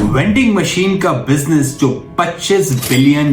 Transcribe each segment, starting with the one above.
Vending machine का business जो $25 billion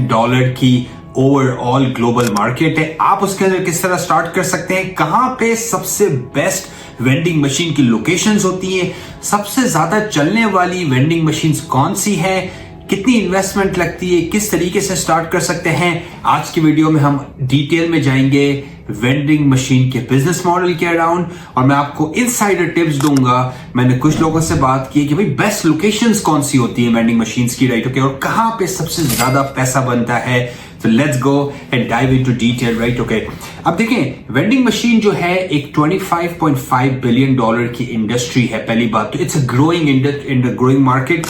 की ओवरऑल ग्लोबल मार्केट है, आप उसके अंदर किस तरह स्टार्ट कर सकते हैं, कहां पे सबसे बेस्ट वेंडिंग मशीन की लोकेशंस होती हैं, सबसे ज्यादा चलने वाली वेंडिंग मशीन्स कौन सी है, कितनी इन्वेस्टमेंट लगती है, किस तरीके से स्टार्ट कर सकते हैं। आज की वीडियो में हम डिटेल में जाएंगे वेंडिंग मशीन के बिजनेस मॉडल के अराउंड और मैं आपको इनसाइडर टिप्स दूंगा। मैंने कुछ लोगों से बात की कि भाई बेस्ट लोकेशंस कौन सी होती है वेंडिंग मशीन्स की, राइट ओके, और कहां पे सबसे ज्यादा पैसा बनता है। तो let's go and dive into detail, right okay. अब देखें, वेंडिंग मशीन जो है एक $25.5 बिलियन की इंडस्ट्री है। पहली बात तो इट्स अ ग्रोइंग मार्केट।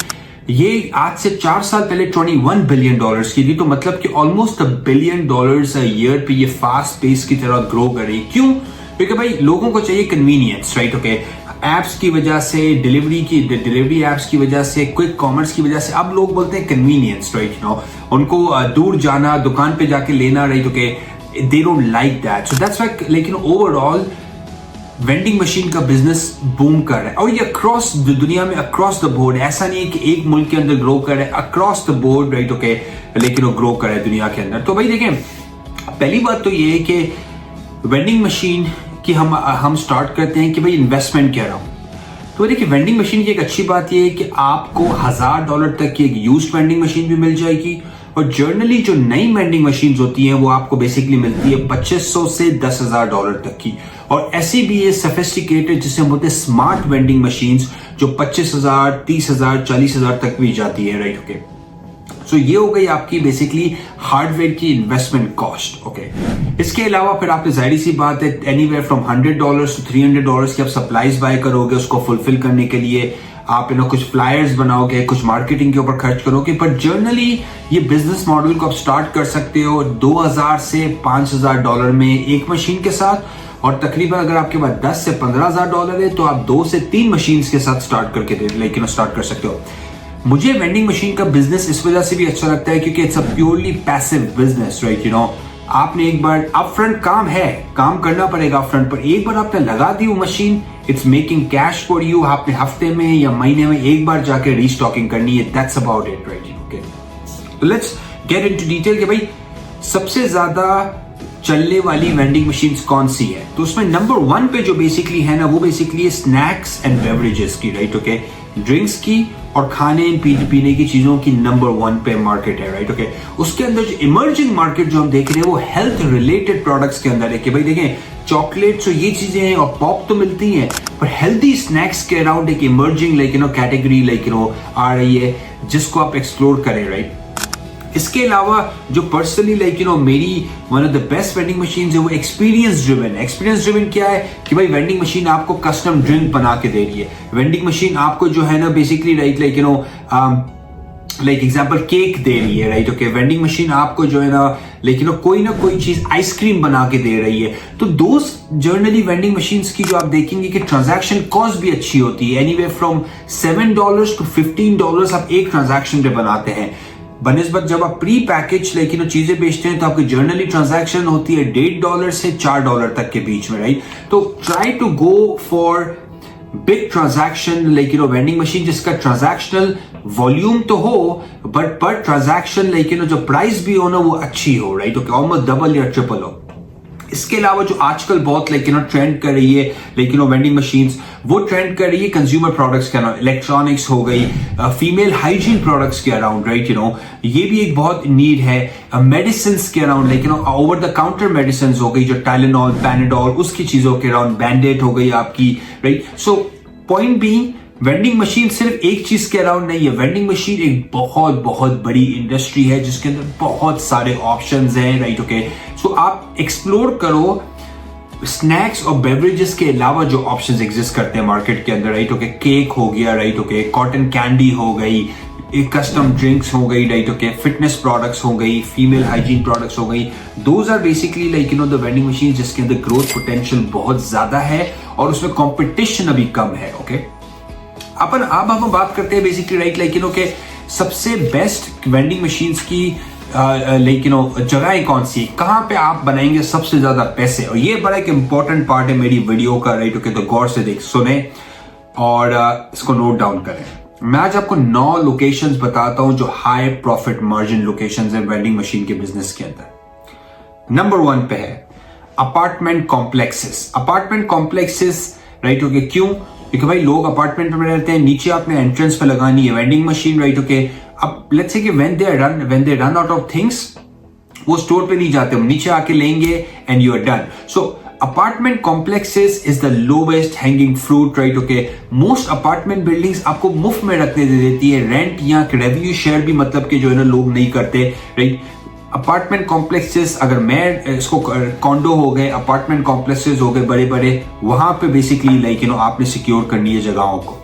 ये आज से 4 साल पहले $21 बिलियन की थी, तो मतलब कि ऑलमोस्ट $1 बिलियन अ ईयर पे ये फास्ट पेस की तरह ग्रो कर रही। क्यों? क्योंकि भाई लोगों को चाहिए कन्वीनियंस, राइट ओके। एप्स की वजह से, डिलीवरी एप्स की वजह से, क्विक कॉमर्स की वजह से अब लोग बोलते हैं कन्वीनियंस, राइट नो। उनको दूर जाना, दुकान पे जाके लेना, right okay, they don't like that. So that's why, लेकिन ओवरऑल वेंडिंग मशीन का बिजनेस बूम कर रहा है और ये अक्रॉस दुनिया में, अक्रॉस द बोर्ड। ऐसा नहीं है कि एक मुल्क के अंदर ग्रो कर रहा है, across the board, right okay, लेकिन वो ग्रो कर रहा है दुनिया के अंदर। तो भाई देखें, पहली बात तो ये है कि वेंडिंग मशीन की हम स्टार्ट करते हैं कि भाई इन्वेस्टमेंट क्या रहा हूं। तो देखिए, वेंडिंग मशीन की एक अच्छी बात ये है कि आपको $1000 तक की एक यूज्ड वेंडिंग मशीन भी मिल जाएगी और जर्नली जो नई वेंडिंग मशीन होती हैं वो आपको बेसिकली मिलती है $2500 से $10,000 तक की। और ऐसी भी ये सोफिस्टिकेटेड, जिसे हम बोलते हैं स्मार्ट वेंडिंग मशीन्स, जो 25,000, 30,000, 40,000 तक भी जाती है, राइट ओके। सो ये हो गई आपकी बेसिकली हार्डवेयर की इन्वेस्टमेंट कॉस्ट, ओके। इसके अलावा फिर आपकी जाहिर सी बात है एनीवेयर फ्रॉम $100 to $300 की आप सप्लाईज बाय करोगे उसको फुलफिल करने के लिए। आप कुछ फ्लायर्स बनाओगे, कुछ मार्केटिंग के ऊपर खर्च करोगे, पर जर्नली ये बिजनेस मॉडल को आप स्टार्ट कर सकते हो $2,000 से $5,000 में एक मशीन के साथ। और तकरीबन अगर आपके पास $10,000 से $15,000 है तो आप 2 से 3 मशीन के साथ स्टार्ट कर सकते हो। मुझे वेंडिंग मशीन का बिजनेस इस वजह से भी अच्छा लगता है क्योंकि it's a purely passive business, right you know. आपने एक बार अपफ्रंट काम करना पड़ेगा अपफ्रंट, पर एक बार आपने लगा दी वो machine, it's making cash for you. आपने हफ्ते में या महीने में एक बार जाके रीस्टॉकिंग करनी है, that's about it, right okay. तो लेट्स गेट इनटू डिटेल कि भाई सबसे ज्यादा चलने वाली वेंडिंग मशीन्स कौन सी है। तो उसमें नंबर 1 पे जो बेसिकली है ना, वो बेसिकली है स्नैक्स एंड बेवरेजेस की, राइट ओके, ड्रिंक्स की और खाने पीने की चीजों की नंबर 1 पे मार्केट है, राइट ओके। उसके अंदर जो इमर्जिंग मार्केट जो हम देख रहे हैं वो हेल्थ रिलेटेड प्रोडक्ट्स के अंदर है कि भाई देखें, चॉकलेट्स और ये चीजें हैं और पॉप तो मिलती हैं, पर हेल्दी स्नैक्स के अराउंड एक इमर्जिंग कैटेगरी आ रही है जिसको आप एक्सप्लोर करें, राइट। इसके अलावा जो पर्सनली मेरी one of the best vending machine है वो एक्सपीरियंस ड्रिवन है। एक्सपीरियंस ड्रिवन क्या है कि भाई वेंडिंग मशीन आपको कस्टम ड्रिंक बना के दे रही है। वेंडिंग मशीन आपको जो है ना बेसिकली लाइक एग्जांपल केक दे रही है, राइट ओके। वेंडिंग मशीन आपको जो है ना कोई चीज आइसक्रीम बना के दे रही है। तो दोस्त जर्नली वेंडिंग मशीन्स की जो आप देखेंगे कि ट्रांजैक्शन कॉस्ट भी अच्छी होती है, एनीवे फ्रॉम $7 to $15 आप एक ट्रांजैक्शन पे बनाते हैं। बनिस्बत जब आप प्री पैकेज चीजें बेचते हैं तो आपकी जर्नली ट्रांजैक्शन होती है $1.5 से $4 तक के बीच में, राइट। तो try to go for big transaction vending machine जिसका ट्रांजैक्शनल वॉल्यूम तो हो बट पर ट्रांजैक्शन जो प्राइस भी हो ना वो अच्छी हो, राइट ओके, ऑलमोस्ट डबल या ट्रिपल हो। इसके अलावा जो आजकल बहुत ट्रेंड कर रही है वेंडिंग मशीन्स, वो ट्रेंड कर रही है कंज्यूमर प्रोडक्ट्स के अराउंड, इलेक्ट्रॉनिक्स हो गई, फीमेल हाइजीन प्रोडक्ट्स के अराउंड, राइट ये भी एक बहुत नीड है। मेडिसिन के around over the counter medicine हो गई, जो टाइलेनॉल, पैनाडोल, उसकी चीजों के अराउंड, बैंडेड हो गई आपकी, right. So point being, vending machine सिर्फ एक चीज के अराउंड नहीं है। वेंडिंग मशीन एक बहुत बहुत बड़ी इंडस्ट्री है जिसके अंदर बहुत सारे ऑप्शंस हैं, राइट ओके। सो आप एक्सप्लोर करो स्नैक्स और बेवरेजेस के अलावा जो ऑप्शंस एग्जिस्ट करते हैं मार्केट के अंदर, राइट ओके। केक हो गया, राइट ओके, कॉटन कैंडी हो गई, कस्टम ड्रिंक्स हो गई, राइट ओके, फिटनेस प्रोडक्ट्स हो गई, फीमेल हाइजीन प्रोडक्ट्स हो गई। Those are basically the vending machine जिसके अंदर ग्रोथ पोटेंशियल बहुत ज्यादा है और उसमें कॉम्पिटिशन अभी कम है, ओके। अब हम बात करते हैं बेसिकली, राइट सबसे बेस्ट वेंडिंग मशीन्स की जगह कौन सी, कहां पे आप बनाएंगे सबसे ज्यादा पैसे। और ये बड़ा एक इंपॉर्टेंट पार्ट है मेरी वीडियो का, राइट ओके। तो गौर से सुने और इसको नोट डाउन करें, मैं आज आपको 9 लोकेशंस बताता हूं जो हाई प्रॉफिट मार्जिन लोकेशंस है वेंडिंग मशीन के बिजनेस के अंदर। नंबर 1 पे है apartment complexes. Apartment complexes, right okay, क्यों? क्योंकि भाई लोग अपार्टमेंट में रहते हैं, नीचे आपने एंट्रेंस पे लगानी है वेंडिंग मशीन, राइट ओके। अब लेट्स से कि when they run out of things, वो स्टोर पे नहीं जाते, नीचे आके लेंगे and you are done. So apartment complexes is the lowest hanging fruit, right okay. Most apartment buildings आपको मुफ्त में रखने दे देती है, रेंट या रेवेन्यू शेयर भी मतलब कि जो है ना लोग नहीं करते, राइट। अपार्टमेंट कॉम्प्लेक्सेस, अगर मैं इसको कॉन्डो हो गए, अपार्टमेंट कॉम्प्लेक्सेस हो गए बड़े बड़े, वहां पे बेसिकली लाइक यू नो आपने सिक्योर करनी है जगहों को।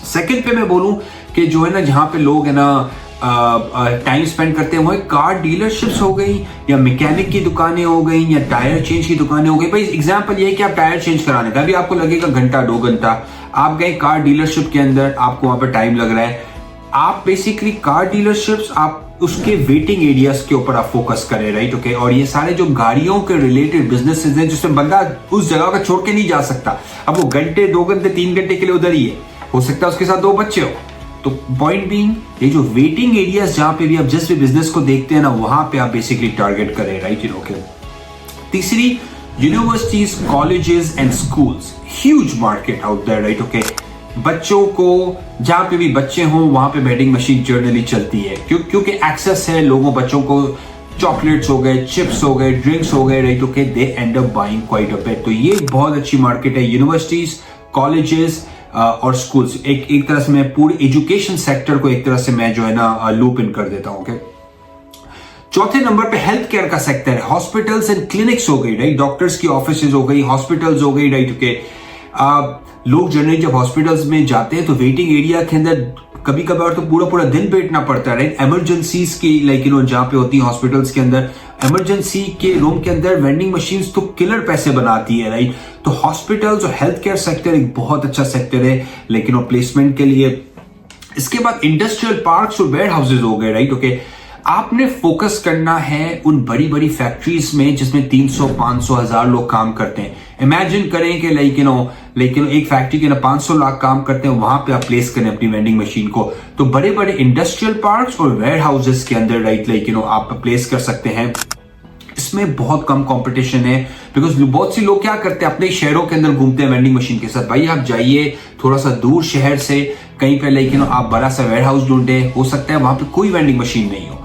सेकंड पे मैं बोलूं कि जो है ना जहां पे लोग है ना टाइम स्पेंड करते हैं, वो कार डीलरशिप्स हो गई या मैकेनिक की दुकानें हो गई या टायर चेंज की दुकानें हो गई। भाई एग्जांपल ये है कि आप टायर चेंज कराने का अभी आपको लगेगा घंटा 2 घंटा, आप गए कार डीलरशिप के अंदर, आपको वहां पर टाइम लग रहा है। आप बेसिकली कार डीलरशिप्स, आप उसके वेटिंग एरियाज के ऊपर आप फोकस करें, राइट ओके। और ये सारे जो गाड़ियों के रिलेटेड बिजनेसेस हैं जिसमें बंदा उस जगह का छोड़ के नहीं जा सकता, अब वो घंटे 2 घंटे 3 घंटे के लिए उधर ही है, हो सकता है उसके साथ 2 बच्चे हो। तो पॉइंट बीइंग, ये जो वेटिंग एरियाज जहां पे भी आप जिस भी बिजनेस को देखते हैं ना, वहां पे आप बेसिकली टारगेट करें, राइट ओके। तीसरी, universities, colleges and schools, huge market out there, right okay. बच्चों को जहां पे भी बच्चे हों वहां पे वेंडिंग मशीन जनरली चलती है, क्योंकि एक्सेस है लोगों, बच्चों को चॉकलेट्स हो गए, चिप्स हो गए, ड्रिंक्स हो गए, right okay, they and up buying quite a bit. तो ये बहुत अच्छी मार्केट है, यूनिवर्सिटीज, कॉलेजेस और स्कूल्स। एक तरह से मैं पूरे एजुकेशन सेक्टर को एक तरह से मैं जो है ना लूप इन कर देता हूं, ओके। चौथे नंबर पे हेल्थ केयर का सेक्टर है, हॉस्पिटल्स एंड क्लिनिक्स हो गई, राइट, डॉक्टर्स की ऑफिसेज हो गई, हॉस्पिटल्स हो गई, राइट ओके। लोग जनरली जब हॉस्पिटल्स में जाते हैं तो वेटिंग एरिया के अंदर कभी कभार तो पूरा पूरा दिन बैठना पड़ता है, राइट। इमरजेंसीज की लाइक यू नो जहां पे होती है हॉस्पिटल्स के अंदर, इमरजेंसी के रूम के अंदर वेंडिंग मशीन्स तो किलर पैसे बनाती है, राइट। तो हॉस्पिटल्स और हेल्थ केयर सेक्टर एक बहुत अच्छा सेक्टर है लेकिन प्लेसमेंट के लिए। इसके बाद इंडस्ट्रियल पार्क्स और वेयर हाउसेज हो गए, राइट ओके। आपने फोकस करना है उन बड़ी बड़ी फैक्ट्रीज में जिसमें 300, 500, 1000 लोग काम करते हैं। इमेजिन करें कि लाइक यू नो एक फैक्ट्री के ना 500 लाख काम करते हैं, वहां पे आप प्लेस करें अपनी वेंडिंग मशीन को। तो बड़े बड़े इंडस्ट्रियल पार्क्स और वेयर हाउसेज के अंदर, राइट, लाइक यू नो आप प्लेस कर सकते हैं। इसमें बहुत कम कंपटीशन है बिकॉज बहुत सी लोग क्या करते हैं, अपने शहरों के अंदर घूमते हैं वेंडिंग मशीन के साथ। भाई आप जाइए थोड़ा सा दूर शहर से कहीं पे, लाइक यू नो आप बड़ा सा वेयर हाउस ढूंढे, हो सकता है वहां पे कोई वेंडिंग मशीन नहीं हो।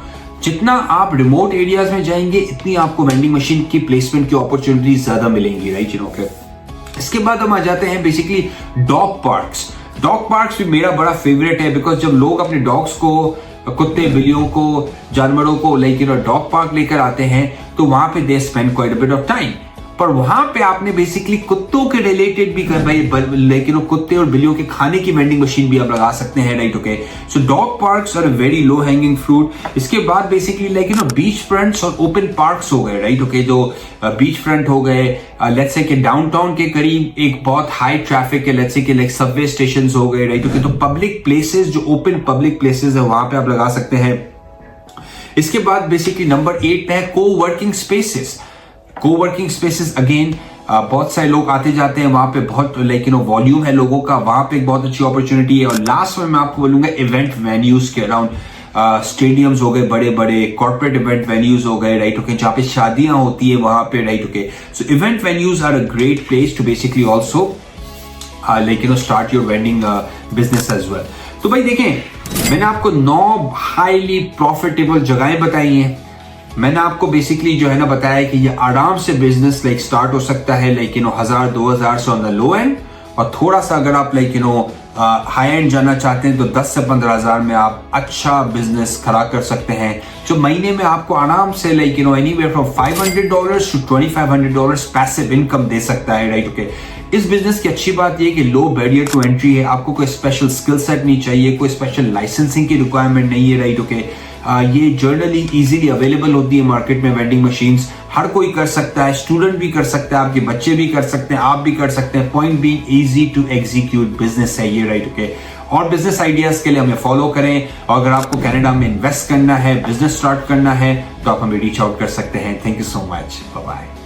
जितना आप रिमोट एरियाज में जाएंगे इतनी आपको वेंडिंग मशीन की प्लेसमेंट की अपॉर्चुनिटीज ज्यादा मिलेंगी, राइट यू नो ओके। इसके बाद हम आ जाते हैं basically dog parks. Dog parks भी मेरा बड़ा फेवरेट है बिकॉज जब लोग अपने डॉग्स को, कुत्ते बिल्लियों को, जानवरों को like you no dog park लेकर आते हैं तो वहां पे they spend quite a bit of time. पर वहां पे आपने बेसिकली कुत्तों के रिलेटेड भी कर भाई, लेकिन कुत्ते और बिल्लियों के खाने की वेंडिंग मशीन भी आप लगा सकते हैं, right okay. So dog parks are very low hanging fruit. इसके बाद basically like you know beach fronts और ओपन पार्क्स हो गए, राइट ओके। जो बीच फ्रंट हो गए, लेट्स से कि डाउनटाउन के करीब एक बहुत हाई ट्रैफिक है, लेट्स से कि लाइक सबवे स्टेशंस हो गए, राइट ओके। तो पब्लिक प्लेसेस, जो ओपन पब्लिक प्लेसेस है, वहां पे आप लगा सकते हैं। इसके बाद बेसिकली नंबर 8 पे है coworking spaces. Coworking spaces again बहुत सारे लोग आते जाते हैं, वहां पे बहुत लाइक यू नो वॉल्यूम है लोगों का, वहां पे एक बहुत अच्छी अपॉर्चुनिटी है। और लास्ट में मैं आपको बोलूंगा इवेंट वेन्यूज के अराउंड, स्टेडियम्स हो गए, बड़े बड़े कॉर्पोरेट इवेंट वेन्यूज हो गए, राइट ओके, जहां पे शादियां होती है वहां पे, right okay. So event venues are a great place to basically also like you know start your vending business as well. तो भाई देखें, मैंने आपको 9 हाईली प्रॉफिटेबल जगहें बताई हैं। मैंने आपको बेसिकली जो है ना बताया कि ये आराम से बिजनेस लाइक स्टार्ट हो सकता है लाइक यू नो 1000-2000 से ऑन द लो एंड, और थोड़ा सा अगर आप like you no high and जाना चाहते हैं तो 10 से 15,000 में आप अच्छा बिजनेस खड़ा कर सकते हैं, जो महीने में आपको आराम से like you know anywhere from $500 to $2,500 passive income दे सकता है, राइट ओके। इस बिजनेस की अच्छी बात यह कि लो बैरियर टू एंट्री है, आपको कोई स्पेशल स्किल सेट नहीं चाहिए, कोई स्पेशल लाइसेंसिंग की रिक्वायरमेंट नहीं है, राइट ओके। ये जर्नली इजीली अवेलेबल होती है मार्केट में वेंडिंग मशीन्स, हर कोई कर सकता है, स्टूडेंट भी कर सकता है, आपके बच्चे भी कर सकते हैं, आप भी कर सकते हैं। Point B easy to execute business है ये, राइट ओके। और बिजनेस आइडियाज के लिए हमें फॉलो करें, और अगर आपको कनाडा में इन्वेस्ट करना है, बिजनेस स्टार्ट करना है, तो आप हमें रीच आउट कर सकते हैं। Thank you so much, bye bye.